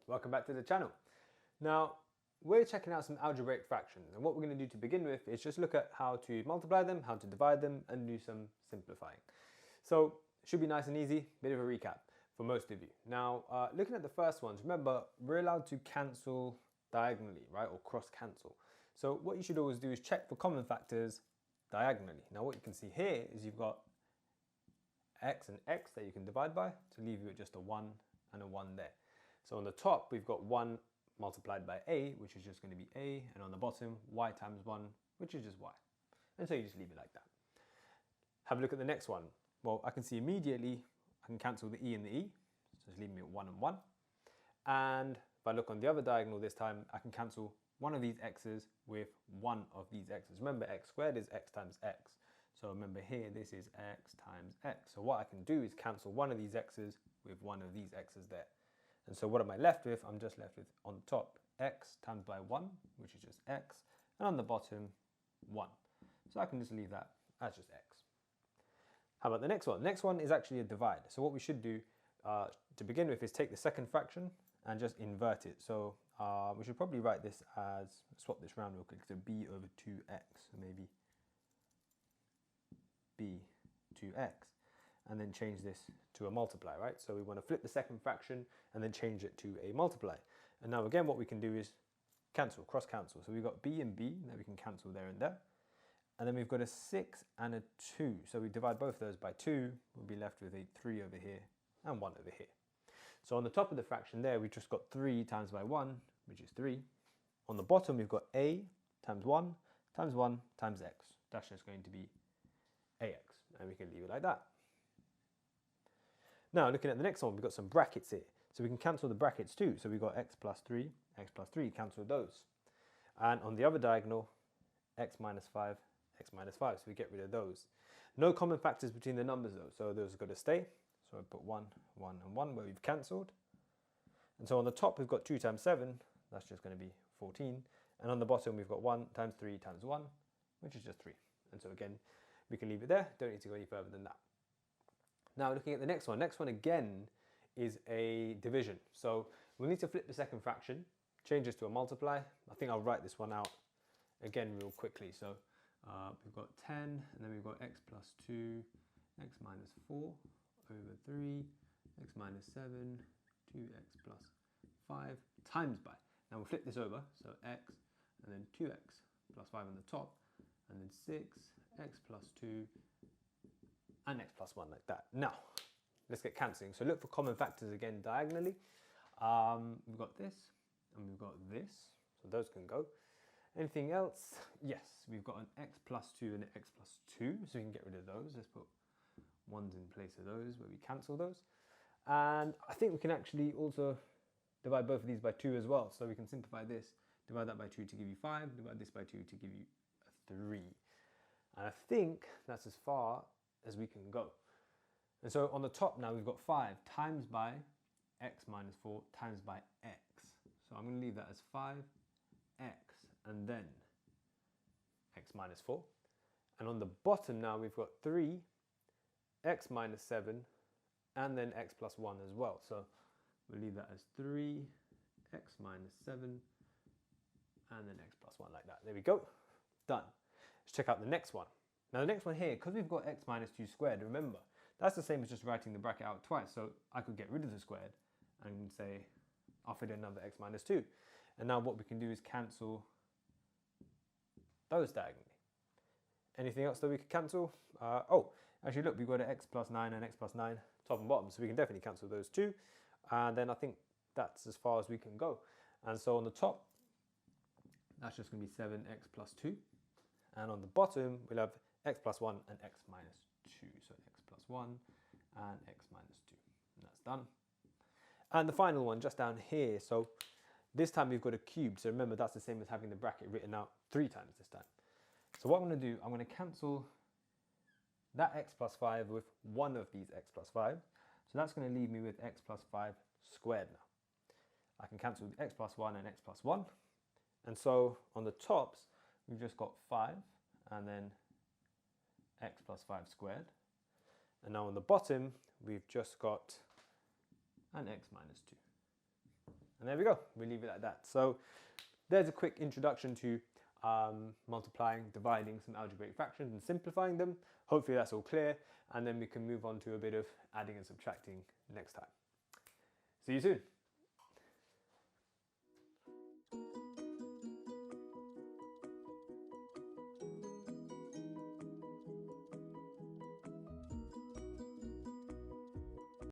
welcome back to the channel. Now, we're checking out some algebraic fractions, and what we're going to do to begin with is just look at how to multiply them, how to divide them, and do some simplifying. So, it should be nice and easy, bit of a recap for most of you. Now, looking at the first ones, remember, we're allowed to cancel diagonally, right, or cross cancel. So what you should always do is check for common factors diagonally. Now, what you can see here is you've got x and x that you can divide by to leave you with just a 1 and a 1 there. So on the top, we've got 1 multiplied by a, which is just going to be a, and on the bottom, y times 1, which is just y. And so you just leave it like that. Have a look at the next one. Well, I can see immediately, I can cancel the e and the e, so just leave me at 1 and 1. And if I look on the other diagonal this time, I can cancel one of these x's with one of these x's. Remember, x squared is x times x. So remember here, this is x times x. So what I can do is cancel one of these x's with one of these x's there. And so what am I left with? I'm just left with, on top, x times by 1, which is just x, and on the bottom, 1. So I can just leave that as just x. How about the next one? The next one is actually a divide. So what we should do to begin with is take the second fraction and just invert it. So we should probably write this as, swap this round real quick, so b over 2x, so maybe b 2x, and then change this to a multiply, right? So we want to flip the second fraction and then change it to a multiply. And now again, what we can do is cancel, cross cancel. So we've got b and b that we can cancel there and there. And then we've got a 6 and a 2. So we divide both of those by 2, we'll be left with a 3 over here and 1 over here. So on the top of the fraction there, we just got 3 times by 1, which is 3. On the bottom, we've got a times 1 times 1 times x. That's just going to be ax, and we can leave it like that. Now, looking at the next one, we've got some brackets here. So we can cancel the brackets too. So we've got x plus 3, cancel those. And on the other diagonal, x minus 5, x minus 5, so we get rid of those. No common factors between the numbers though, so those are going to stay. So I put 1, 1, and 1 where we've cancelled. And so on the top, we've got 2 times 7, that's just going to be 14. And on the bottom, we've got 1 times 3 times 1, which is just 3. And so again, we can leave it there, don't need to go any further than that. Now looking at the next one again is a division. So we'll need to flip the second fraction, change this to a multiply. I think I'll write this one out again real quickly. So we've got 10, and then we've got x plus 2, x minus 4 over 3, x minus 7, 2x plus 5 times by. Now we'll flip this over, so x and then 2x plus 5 on the top, and then 6, x plus 2, and x plus 1 like that. Now, let's get cancelling. So look for common factors again diagonally. We've got this, and we've got this, so those can go. Anything else? Yes, we've got an x plus 2 and an x plus 2, so we can get rid of those. Let's put 1s in place of those, where we cancel those. And I think we can actually also divide both of these by 2 as well. So we can simplify this, divide that by 2 to give you 5, divide this by 2 to give you a 3. And I think that's as far as we can go. And so on the top now, we've got 5 times by x minus 4 times by x. So I'm going to leave that as 5x and then x minus 4. And on the bottom now, we've got 3 x minus 7 and then x plus 1 as well. So we'll leave that as 3 x minus 7 and then x plus 1 like that. There we go. Done. Let's check out the next one. Now the next one here, because we've got x minus 2 squared, remember, that's the same as just writing the bracket out twice. So I could get rid of the squared and say, I'll fit in another x minus 2. And now what we can do is cancel those diagonally. Anything else that we could cancel? Oh, actually look, we've got an x plus 9 and x plus 9, top and bottom. So we can definitely cancel those two. And then I think that's as far as we can go. And so on the top, that's just going to be 7x plus 2. And on the bottom, we'll have x plus 1 and x minus 2. So x plus 1 and x minus 2. And that's done. And the final one just down here. So this time we've got a cube. So remember, that's the same as having the bracket written out 3 times this time. So what I'm going to do, I'm going to cancel that x plus 5 with one of these x plus 5. So that's going to leave me with x plus 5 squared now. I can cancel the x plus 1 and x plus 1. And so on the tops, we've just got 5 and then x plus 5 squared. And now on the bottom, we've just got an x minus 2. And there we go, we leave it like that. So there's a quick introduction to multiplying, dividing some algebraic fractions and simplifying them. Hopefully that's all clear, and then we can move on to a bit of adding and subtracting next time. See you soon.